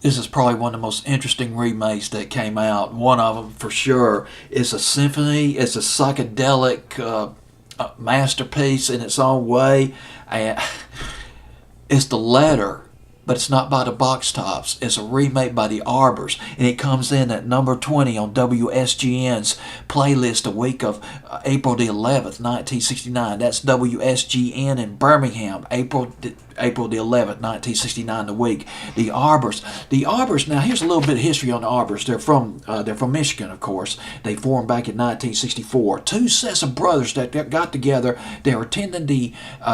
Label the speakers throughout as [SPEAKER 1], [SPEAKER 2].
[SPEAKER 1] This is probably one of the most interesting remakes that came out. One of them, for sure, is a symphony. It's a psychedelic masterpiece in its own way. And it's The Letter, but it's not by the Box Tops. It's a remake by the Arbors, and it comes in at number 20 on WSGN's playlist the week of April the 11th, 1969. That's WSGN in Birmingham, April the 11th, 1969, the week. The Arbors. The Arbors, now here's a little bit of history on the Arbors. They're from Michigan, of course. They formed back in 1964. Two sets of brothers that got together. They were attending the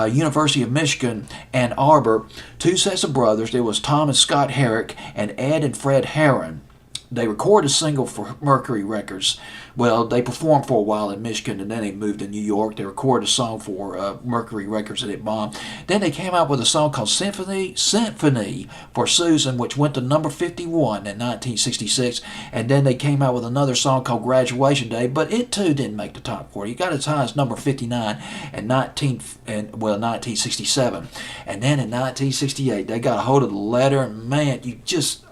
[SPEAKER 1] University of Michigan, Ann Arbor. Two sets of brothers. There was Tom and Scott Herrick and Ed and Fred Herron. They recorded a single for Mercury Records. Well, they performed for a while in Michigan, and then they moved to New York. They recorded a song for Mercury Records, and it bombed. Then they came out with a song called Symphony for Susan, which went to number 51 in 1966. And then they came out with another song called Graduation Day, but it too didn't make the top 40. It got as high as number 59 in 1967. And then in 1968, they got a hold of The Letter, and man,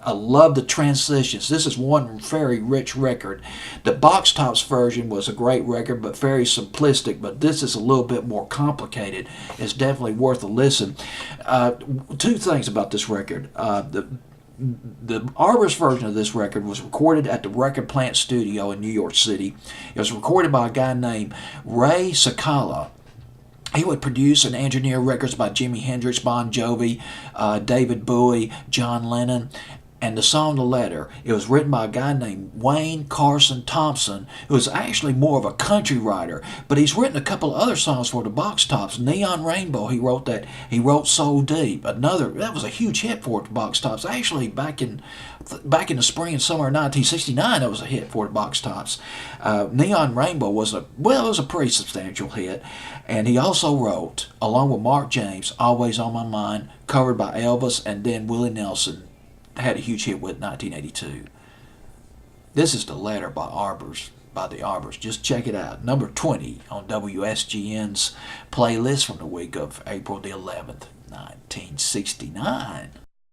[SPEAKER 1] I love the transitions. This is one very rich record. The Box Tops version was a great record, but very simplistic. But this is a little bit more complicated. It's definitely worth a listen. Two things about this record. The Arbors version of this record was recorded at the Record Plant Studio in New York City. It was recorded by a guy named Ray Sakala. He would produce and engineer records by Jimi Hendrix, Bon Jovi, David Bowie, John Lennon. And the song The Letter, it was written by a guy named Wayne Carson Thompson, who was actually more of a country writer. But he's written a couple of other songs for the Box Tops. Neon Rainbow, he wrote that. He wrote Soul Deep. That was a huge hit for the Box Tops. Actually, back in the spring and summer of 1969, it was a hit for the Box Tops. Neon Rainbow was a pretty substantial hit. And he also wrote, along with Mark James, Always on My Mind, covered by Elvis, and then Willie Nelson had a huge hit with 1982. This is The Letter by the Arbors. Just check it out. Number 20 on WSGN's playlist from the week of April the 11th, 1969.